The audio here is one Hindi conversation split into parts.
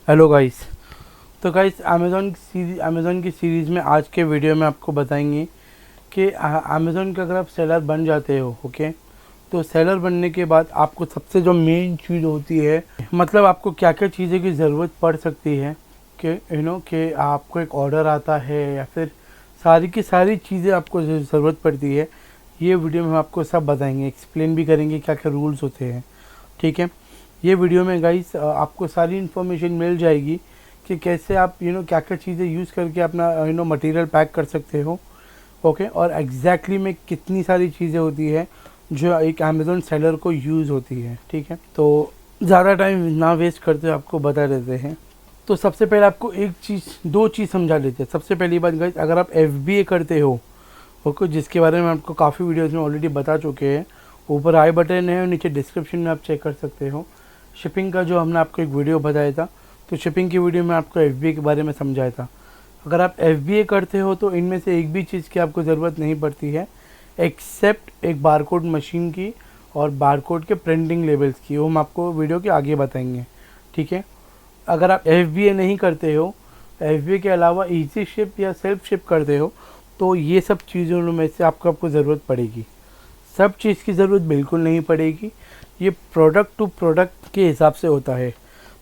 Hello guys. तो गाइस अमेज़ॉन की सीरीज़ में आज के वीडियो में आपको बताएंगे कि अमेज़ॉन के अगर आप सेलर बन जाते हो, ओके, तो सेलर बनने के बाद आपको सबसे जो मेन चीज़ होती है, मतलब आपको क्या क्या चीज़ें की ज़रूरत पड़ सकती है कि कि आपको एक ऑर्डर आता है या फिर सारी की सारी चीज़ें आपको ज़रूरत पड़ती है। ये वीडियो में हम आपको सब बताएंगे, एक्सप्लेन भी करेंगे क्या क्या रूल्स होते हैं। ठीक है, ये वीडियो में गाइस आपको सारी इन्फॉर्मेशन मिल जाएगी कि कैसे आप क्या क्या चीज़ें यूज़ करके अपना मटेरियल पैक कर सकते हो। ओके, और एग्जैक्टली में कितनी सारी चीज़ें होती है जो एक अमेज़ॉन सेलर को यूज़ होती है। ठीक है, तो ज़्यादा टाइम ना वेस्ट करते आपको बता देते हैं। तो सबसे पहले आपको एक चीज़ दो चीज़ समझा लेते हैं। सबसे पहली बात गाइस, अगर आप FBA करते हो, ओके, जिसके बारे में आपको काफ़ी वीडियोज़ में ऑलरेडी बता चुके हैं, ऊपर आई बटन है और नीचे डिस्क्रिप्शन में आप चेक कर सकते हो। शिपिंग का जो हमने आपको एक वीडियो बताया था, तो शिपिंग की वीडियो में आपको FBA के बारे में समझाया था। अगर आप FBA करते हो तो इनमें से एक भी चीज़ की आपको ज़रूरत नहीं पड़ती है, एक्सेप्ट एक बारकोड मशीन की और बारकोड के प्रिंटिंग लेबल्स की। वो हम आपको वीडियो के आगे बताएंगे। ठीक है, अगर आप FBA नहीं करते हो, FBA के अलावा ईजी शिप या सेल्फ शिप करते हो, तो ये सब चीज़ों में से आपको ज़रूरत पड़ेगी। सब चीज़ की ज़रूरत बिल्कुल नहीं पड़ेगी। ये प्रोडक्ट टू प्रोडक्ट के हिसाब से होता है।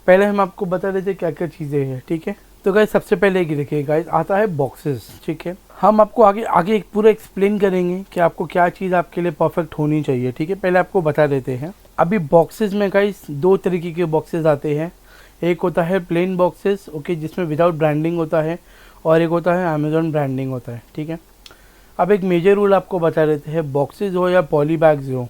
पहले हम आपको बता देते क्या क्या चीज़ें हैं। ठीक है, तो गाइस सबसे पहले एक देखिए गाइस, आता है बॉक्सेस। ठीक है, हम आपको आगे आगे एक पूरा एक्सप्लेन करेंगे कि आपको क्या चीज़ आपके लिए परफेक्ट होनी चाहिए। ठीक है, पहले आपको बता देते हैं। अभी बॉक्सेस में गाइस दो तरीके के बॉक्सेस आते हैं। एक होता है प्लेन बॉक्सेस, ओके, जिसमें विदाउट ब्रांडिंग होता है, और एक होता है अमेज़ॉन ब्रांडिंग होता है। ठीक है, अब एक मेजर रूल आपको बता देते हैं। बॉक्सेस हो या पॉली बैग्स हो,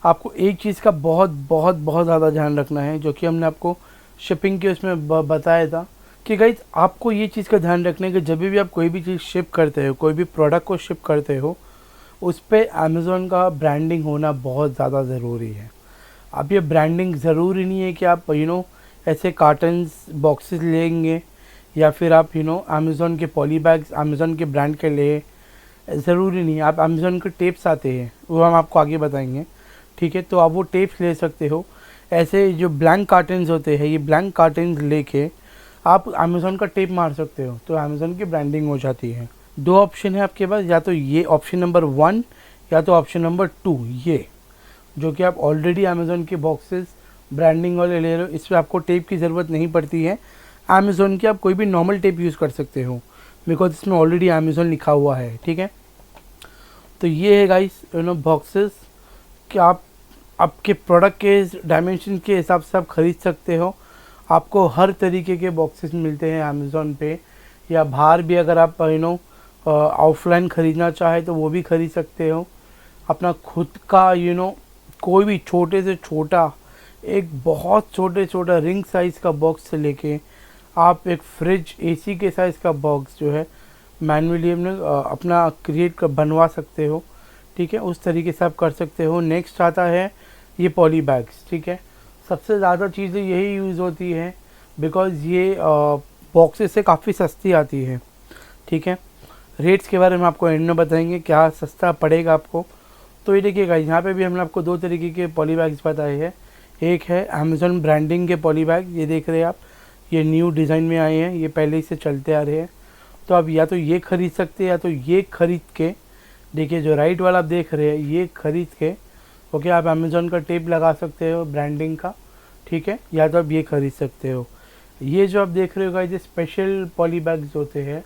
आपको एक चीज़ का बहुत बहुत बहुत ज़्यादा ध्यान रखना है, जो कि हमने आपको शिपिंग के उसमें बताया था कि गाइज आपको ये चीज़ का ध्यान रखना है कि जब भी आप कोई भी चीज़ शिप करते हो, कोई भी प्रोडक्ट को शिप करते हो, उस पर अमेज़ॉन का ब्रांडिंग होना बहुत ज़्यादा ज़रूरी है। अब ये ब्रांडिंग ज़रूरी नहीं है कि आप ऐसे कार्टन्स बॉक्सेस लेंगे या फिर आप अमेज़ॉन के पॉली बैग्स अमेज़ॉन के ब्रांड के लिए, ज़रूरी नहीं है। आप अमेज़ॉन के टेप्स आते हैं, वो हम आपको आगे बताएंगे। ठीक है, तो आप वो टेप्स ले सकते हो। ऐसे जो ब्लैंक कार्टन्स होते हैं, ये ब्लैंक कार्टन्स लेके आप अमेज़ॉन का टेप मार सकते हो, तो अमेज़ॉन की ब्रांडिंग हो जाती है। दो ऑप्शन है आपके पास, या तो ये ऑप्शन नंबर 1 या तो ऑप्शन नंबर 2, ये जो कि आप ऑलरेडी अमेज़ॉन के बॉक्सेस ब्रांडिंग वाले ले रहे हो, इस पर आपको टेप की ज़रूरत नहीं पड़ती है। अमेज़ॉन की आप कोई भी नॉर्मल टेप यूज़ कर सकते हो, बिकॉज इसमें ऑलरेडी अमेज़ॉन लिखा हुआ है। ठीक है, तो ये है गाइस बॉक्सेस कि आप आपके प्रोडक्ट के डायमेंशन के हिसाब से आप ख़रीद सकते हो। आपको हर तरीके के बॉक्सेस मिलते हैं अमेज़ॉन पे, या बाहर भी अगर आप ऑफलाइन ख़रीदना चाहे तो वो भी ख़रीद सकते हो। अपना खुद का कोई भी छोटे से छोटा, एक बहुत छोटा रिंग साइज़ का बॉक्स से लेके आप एक फ्रिज AC के साइज़ का बॉक्स जो है मैनुअली अपना क्रिएट कर बनवा सकते हो। ठीक है, उस तरीके से आप कर सकते हो। नेक्स्ट आता है ये पॉली बैग्स। ठीक है, सबसे ज़्यादा चीज़ें यही यूज़ होती है, बिकॉज़ ये बॉक्सेस से काफ़ी सस्ती आती है। ठीक है, रेट्स के बारे में आपको एंड में बताएंगे क्या सस्ता पड़ेगा आपको। तो ये देखिएगा, यहाँ पे भी हमने आपको दो तरीके के पॉली बैग्स बताए हैं। एक है अमेज़ॉन ब्रांडिंग के पॉली बैग, ये देख रहे हैं आप, ये न्यू डिज़ाइन में आए हैं, ये पहले ही से चलते आ रहे हैं। तो आप या तो ये ख़रीद सकते हैं या तो ये ख़रीद के, देखिए जो राइट वाला आप देख रहे हैं, ये ख़रीद के ओके आप अमेज़ॉन का टेप लगा सकते हो ब्रांडिंग का। ठीक है, या तो आप ये ख़रीद सकते हो। ये जो आप देख रहे हो गाइस, ये स्पेशल पॉली बैग्स होते हैं,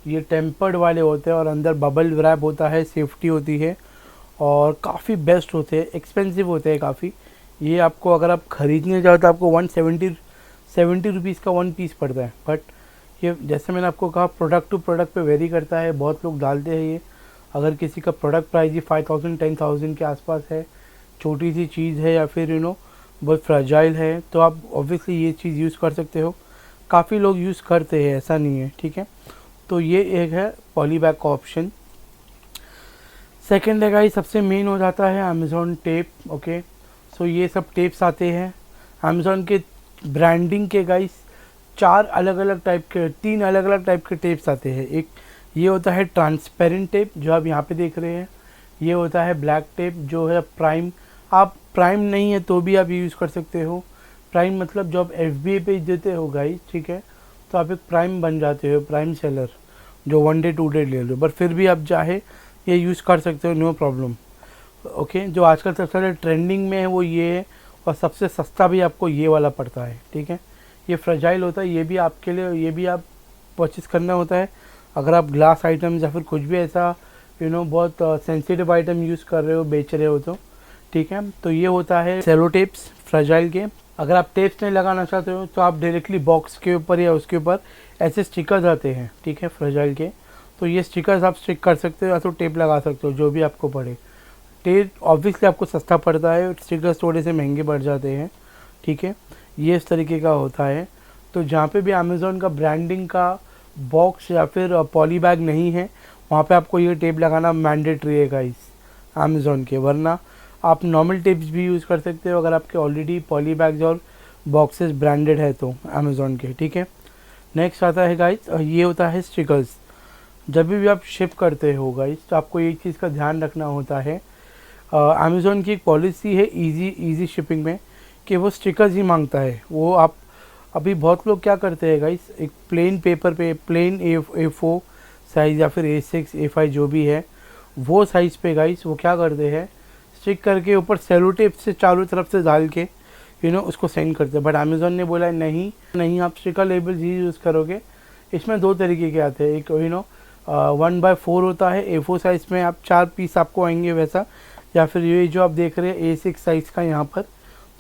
ये टेम्पर्ड वाले होते हैं और अंदर बबल रैप होता है, सेफ्टी होती है और काफ़ी बेस्ट होते हैं। एक्सपेंसिव होते हैं काफ़ी। ये आपको अगर आप ख़रीदने जाओ तो आपको 170 रुपीज़ का 1 पीस पड़ता है। बट ये जैसे मैंने आपको कहा, प्रोडक्ट टू प्रोडक्ट पे वेरी करता है, बहुत लोग डालते हैं ये। अगर किसी का प्रोडक्ट प्राइस ही 5000 10,000 के आसपास है, छोटी सी चीज़ है या फिर बहुत फ्रेजाइल है, तो आप ऑब्वियसली ये चीज़ यूज़ कर सकते हो। काफ़ी लोग यूज़ करते हैं, ऐसा नहीं है। ठीक है, तो ये एक है पॉली बैग का ऑप्शन। सेकेंड है गाइस, सबसे मेन हो जाता है अमेज़ॉन टेप। ओके, सो ये सब टेप्स आते हैं अमेज़ॉन के ब्रांडिंग के गाइस। तीन अलग अलग टाइप के टेप्स आते हैं। एक ये होता है ट्रांसपेरेंट टेप, जो आप यहाँ पे देख रहे हैं। ये होता है ब्लैक टेप, जो है प्राइम। आप प्राइम नहीं है तो भी आप यूज़ कर सकते हो। प्राइम मतलब जो आप FBA पे देते हो गाइस, ठीक है, तो आप एक प्राइम बन जाते हो, प्राइम सेलर, जो 1 डे 2 डे ले लो, बट फिर भी आप चाहे ये यूज़ कर सकते हो, नो प्रॉब्लम। ओके, जो आजकल सबसे ज़्यादा ट्रेंडिंग में है वो ये है, और सबसे सस्ता भी आपको ये वाला पड़ता है, ठीक है। ये फ्रेजाइल होता है, ये भी आपके लिए, ये भी आप परचेस करना होता है अगर आप ग्लास आइटम्स या फिर कुछ भी ऐसा बहुत सेंसिटिव आइटम यूज़ कर रहे हो, बेच रहे हो तो, ठीक है। तो ये होता है सेलो टेप्स फ्रेजाइल के। अगर आप टेप्स नहीं लगाना चाहते हो तो आप डायरेक्टली बॉक्स के ऊपर या उसके ऊपर ऐसे स्टिकर्स आते हैं, ठीक है, फ्रेजाइल के, तो ये स्टिकर्स आप स्टिक कर सकते हो या तो टेप लगा सकते हो, जो भी आपको पड़े। टेप ऑब्वियसली आपको सस्ता पड़ता है, स्टिकर्स थोड़े से महंगे पड़ जाते हैं, ठीक है। ये इस तरीके का होता है। तो जहाँ पे भी अमेज़ॉन का ब्रांडिंग का बॉक्स या फिर पॉली बैग नहीं है, वहाँ पे आपको ये टेप लगाना मैंडेटरी है गाइस अमेज़ॉन के, वरना आप नॉर्मल टेप्स भी यूज़ कर सकते हो अगर आपके ऑलरेडी पॉली बैग्स और बॉक्सेस ब्रांडेड है तो अमेज़ॉन के, ठीक है। नेक्स्ट आता है गाइस, ये होता है स्टिकर्स। जब भी आप शिप करते हो गाइस तो आपको एक चीज़ का ध्यान रखना होता है, अमेज़ॉन की एक पॉलिसी है इजी शिपिंग में कि वो स्टिकर्स ही मांगता है। वो आप अभी बहुत लोग क्या करते हैं गाइस, एक प्लेन पेपर पे, प्लेन A4 साइज़ या फिर A6 A5 जो भी है वो साइज़ पे गाइस वो क्या करते हैं, स्टिक करके ऊपर सेलो टेप से चारों तरफ से डाल के उसको सेंड करते हैं। बट अमेज़ॉन ने बोला नहीं आप स्टिकर लेबल्स ही यूज़ करोगे। इसमें 2 तरीके के आते हैं, एक 1/4 होता है, A4 साइज़ में आप 4 पीस आपको आएंगे वैसा, या फिर ये जो आप देख रहे हैं A6 साइज़ का यहाँ पर,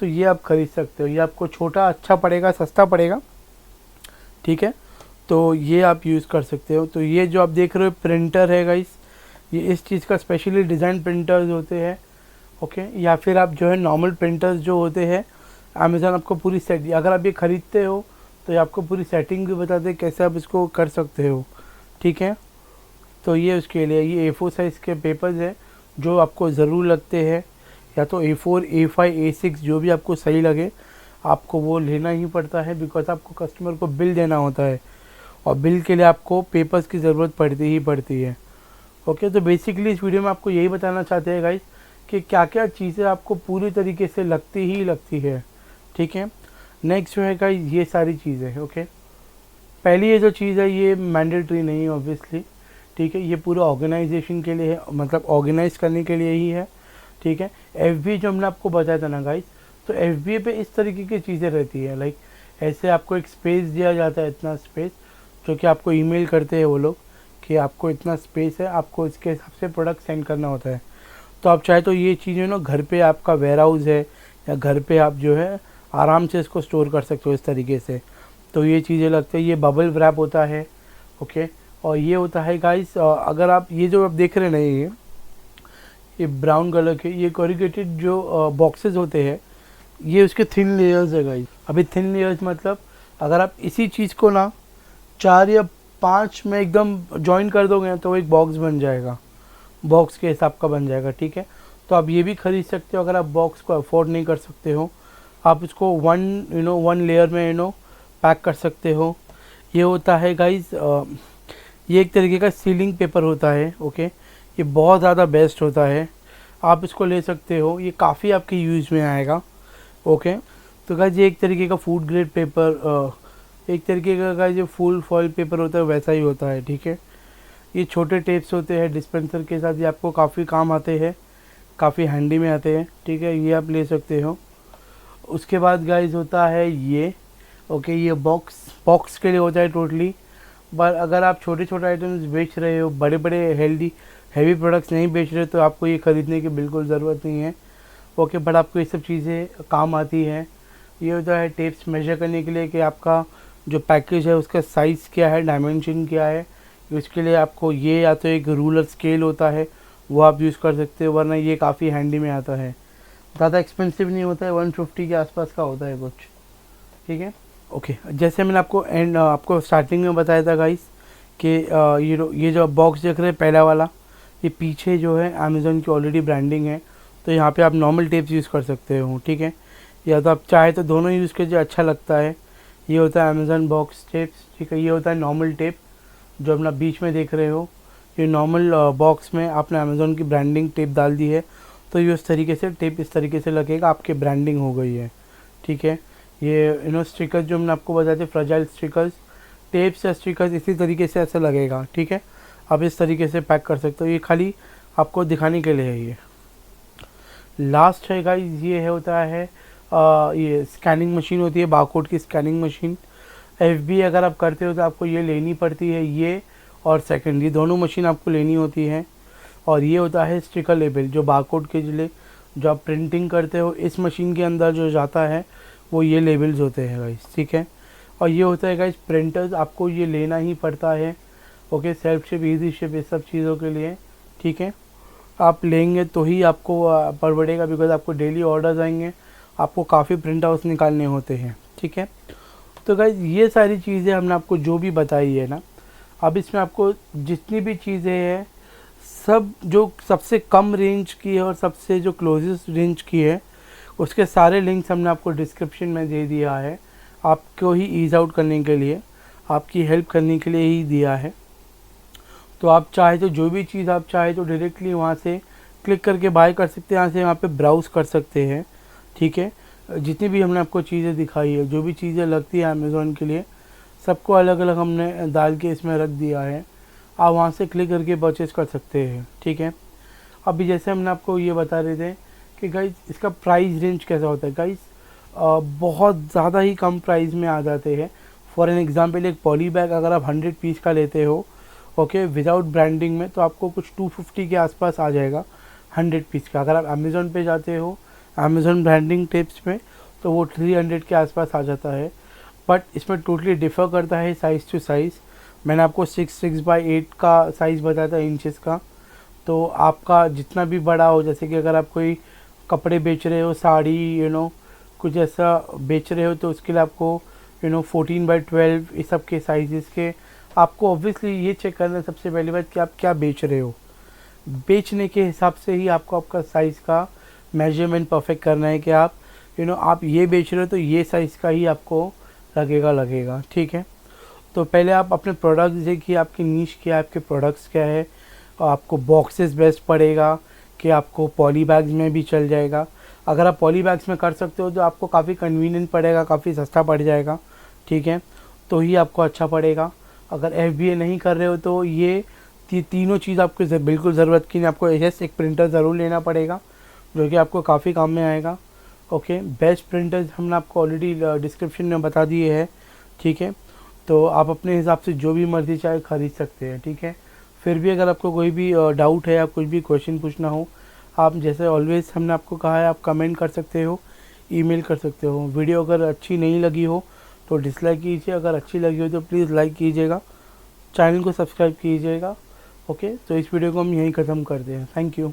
तो ये आप खरीद सकते हो। ये आपको छोटा अच्छा पड़ेगा, सस्ता पड़ेगा, ठीक है, तो ये आप यूज़ कर सकते हो। तो ये जो आप देख रहे हो प्रिंटर है गाइस, ये इस चीज़ का स्पेशली डिज़ाइन प्रिंटर्स होते हैं, ओके। या फिर आप जो है नॉर्मल प्रिंटर्स जो होते हैं, अमेज़ॉन आपको पूरी सेट, अगर आप ये ख़रीदते हो तो ये आपको पूरी सेटिंग भी बताते हैं कैसे आप इसको कर सकते हो, ठीक है। तो ये उसके लिए ये A4 साइज़ के पेपर्स है जो आपको ज़रूर लगते हैं, या तो A4 A5 A6 जो भी आपको सही लगे आपको वो लेना ही पड़ता है, बिकॉज आपको कस्टमर को बिल देना होता है और बिल के लिए आपको पेपर्स की ज़रूरत पड़ती ही पड़ती है, ओके। तो बेसिकली इस वीडियो में आपको यही बताना चाहते हैं गाइस कि क्या क्या चीज़ें आपको पूरी तरीके से लगती है, ठीक है। नेक्स्ट जो है गाइस ये सारी चीज़ें, ओके। पहली ये जो चीज़ है ये मैंडेटरी नहीं है ऑब्वियसली, ठीक है, ये पूरा ऑर्गेनाइजेशन के लिए है, मतलब ऑर्गेनाइज करने के लिए ही है, ठीक है। FBA जो हमने आपको बताया था ना गाइस, तो FBA पे इस तरीके की चीज़ें रहती है, लाइक ऐसे आपको एक स्पेस दिया जाता है, इतना स्पेस, जो कि आपको ईमेल करते हैं वो लोग कि आपको इतना स्पेस है, आपको इसके हिसाब से प्रोडक्ट सेंड करना होता है। तो आप चाहे तो ये चीज़ें ना घर पे आपका वेयर हाउस है या घर पे आप जो है आराम से इसको स्टोर कर सकते हो इस तरीके से। तो ये चीज़ें लगते हैं, ये बबल रैप होता है, ओके। और ये होता है गाइस, अगर आप ये जो आप देख रहे हैं ना ये ब्राउन कलर के ये कोरिगेटेड जो बॉक्सेस होते हैं, ये उसके थिन लेयर्स है गाइस। अभी थिन लेयर्स मतलब अगर आप इसी चीज़ को ना 4 या 5 में एकदम जॉइन कर दोगे तो एक बॉक्स बन जाएगा, बॉक्स के हिसाब का बन जाएगा, ठीक है। तो आप ये भी खरीद सकते हो अगर आप बॉक्स को अफोर्ड नहीं कर सकते हो, आप इसको वन लेयर में पैक कर सकते हो। ये होता है गाइस, ये एक तरीके का सीलिंग पेपर होता है, ओके। ये बहुत ज़्यादा बेस्ट होता है, आप इसको ले सकते हो, ये काफ़ी आपके यूज़ में आएगा, ओके। तो गाइस ये एक तरीके का फूड ग्रेड पेपर, एक तरीके का गाइस जो फुल फॉइल पेपर होता है वैसा ही होता है, ठीक है। ये छोटे टेप्स होते हैं डिस्पेंसर के साथ, ये आपको काफ़ी काम आते हैं, काफ़ी हैंडी में आते हैं, ठीक है, ये आप ले सकते हो। उसके बाद गाइस होता है ये, ओके, ये बॉक्स के लिए होता है टोटली। पर अगर आप छोटे छोटे आइटम्स बेच रहे हो, बड़े बड़े हैवी प्रोडक्ट्स नहीं बेच रहे, तो आपको ये ख़रीदने की बिल्कुल ज़रूरत नहीं है, ओके। बट आपको ये सब चीज़ें काम आती है। ये होता है टेप्स मेजर करने के लिए कि आपका जो पैकेज है उसका साइज़ क्या है, डायमेंशन क्या है। इसके लिए आपको ये या तो एक रूलर स्केल होता है वो आप यूज़ कर सकते हो, वरना ये काफ़ी हैंडी में आता है, ज़्यादा एक्सपेंसिव नहीं होता है, 150 के आसपास का होता है कुछ, ठीक है, ओके। जैसे मैंने आपको स्टार्टिंग में बताया था गाइस कि ये जो बॉक्स देख रहे हैं पहला वाला, ये पीछे जो है अमेज़ॉन की ऑलरेडी ब्रांडिंग है, तो यहाँ पे आप नॉर्मल टेप्स यूज़ कर सकते हो, ठीक है, या तो आप चाहे तो दोनों यूज़ कीजिए, अच्छा लगता है। ये होता है अमेज़ॉन बॉक्स टेप्स, ठीक है। ये होता है नॉर्मल टेप जो अपना बीच में देख रहे हो, ये नॉर्मल बॉक्स में आपने अमेज़ॉन की ब्रांडिंग टेप डाल दी है, तो ये उस तरीके से टेप इस तरीके से लगेगा, आपकी ब्रांडिंग हो गई है, ठीक है। ये स्टिकर्स जो हमने आपको बताए थे, फ्रजाइल स्टिकर्स, टेप्स या स्टिकर्स इसी तरीके से ऐसा लगेगा, ठीक है। आप इस तरीके से पैक कर सकते हो, ये खाली आपको दिखाने के लिए है। ये लास्ट है गाइस, ये होता है ये स्कैनिंग मशीन होती है, बारकोड की स्कैनिंग मशीन। एफबी अगर आप करते हो तो आपको ये लेनी पड़ती है, ये और सेकंड, ये दोनों मशीन आपको लेनी होती है। और ये होता है स्टिकर लेबल, जो बारकोड के लिए जो आप प्रिंटिंग करते हो, इस मशीन के अंदर जो जाता है वो ये लेबल्स होते हैं गाइस, ठीक है। और ये होता है गाइस प्रिंटर्स, आपको ये लेना ही पड़ता है, okay, self ship, easy ship, इस सब चीज़ों के लिए, ठीक है। आप लेंगे तो ही आपको पड़ेगा, बिकॉज आपको डेली ऑर्डर्स आएंगे, आपको काफ़ी प्रिंट आउट्स निकालने होते हैं, ठीक है। तो गाइस ये सारी चीज़ें हमने आपको जो भी बताई है ना, अब इसमें आपको जितनी भी चीज़ें हैं, सब जो सबसे कम रेंज की है और सबसे जो क्लोजेस्ट रेंज की है, उसके सारे लिंक्स हमने आपको डिस्क्रिप्शन में दे दिया है, आपको ही ईज आउट करने के लिए, आपकी हेल्प करने के लिए ही दिया है। तो आप चाहे तो जो भी चीज़ आप चाहे तो डायरेक्टली वहाँ से क्लिक करके बाय कर सकते हैं, यहाँ से वहाँ पे ब्राउज़ कर सकते हैं, ठीक है। जितनी भी हमने आपको चीज़ें दिखाई है, जो भी चीज़ें लगती है अमेज़ॉन के लिए, सबको अलग अलग हमने डाल के इसमें रख दिया है, आप वहाँ से क्लिक करके परचेज़ कर सकते हैं, ठीक है। अभी जैसे हमने आपको ये बता रहे थे कि गाइस इसका प्राइस रेंज कैसा होता है गाइस, बहुत ज़्यादा ही कम प्राइस में आ जाते हैं। फॉर एन एग्जांपल, एक पॉली बैग अगर आप 100 पीस का लेते हो, ओके, विदाउट ब्रांडिंग में, तो आपको कुछ 250 के आसपास आ जाएगा 100 पीस का। अगर आप अमेज़ॉन पे जाते हो अमेज़ॉन ब्रांडिंग टिप्स में, तो वो 300 के आसपास आ जाता है। बट इसमें टोटली डिफ़र करता है साइज़ टू साइज़। मैंने आपको 6x8 का साइज़ बताया था इंचेस का, तो आपका जितना भी बड़ा हो, जैसे कि अगर आप कोई कपड़े बेच रहे हो, साड़ी कुछ ऐसा बेच रहे हो, तो उसके लिए आपको 14x12 इस सब के साइज़ के, आपको ऑब्वियसली ये चेक करना है सबसे पहली बात कि आप क्या बेच रहे हो। बेचने के हिसाब से ही आपको आपका साइज़ का मेजरमेंट परफेक्ट करना है कि आप आप ये बेच रहे हो तो ये साइज़ का ही आपको लगेगा, ठीक है। तो पहले आप अपने प्रोडक्ट्स देखिए, आपकी नीश क्या है, आपके प्रोडक्ट्स क्या है, और आपको बॉक्सेस बेस्ट पड़ेगा कि आपको पॉली बैग्स में भी चल जाएगा। अगर आप पॉली बैग्स में कर सकते हो तो आपको काफ़ी कन्वीनियंट पड़ेगा, काफ़ी सस्ता पड़ जाएगा, ठीक है, तो ही आपको अच्छा पड़ेगा। अगर FBA नहीं कर रहे हो तो ये तीनों चीज़ आपको बिल्कुल ज़रूरत की नहीं, आपको एक प्रिंटर ज़रूर लेना पड़ेगा, जो कि आपको काफ़ी काम में आएगा, ओके। बेस्ट प्रिंटर्स हमने आपको ऑलरेडी डिस्क्रिप्शन में बता दिए हैं, ठीक है। तो आप अपने हिसाब से जो भी मर्ज़ी चाहे ख़रीद सकते हैं, ठीक है। फिर भी अगर आपको कोई भी डाउट है या कुछ भी क्वेश्चन पूछना हो, आप जैसे ऑलवेज़ हमने आपको कहा है, आप कमेंट कर सकते हो, ईमेल कर सकते हो। वीडियो अगर अच्छी नहीं लगी हो तो डिसलाइक कीजिए, अगर अच्छी लगी हो तो प्लीज़ लाइक कीजिएगा, चैनल को सब्सक्राइब कीजिएगा, ओके। तो इस वीडियो को हम यहीं ख़त्म करते हैं। Thank you.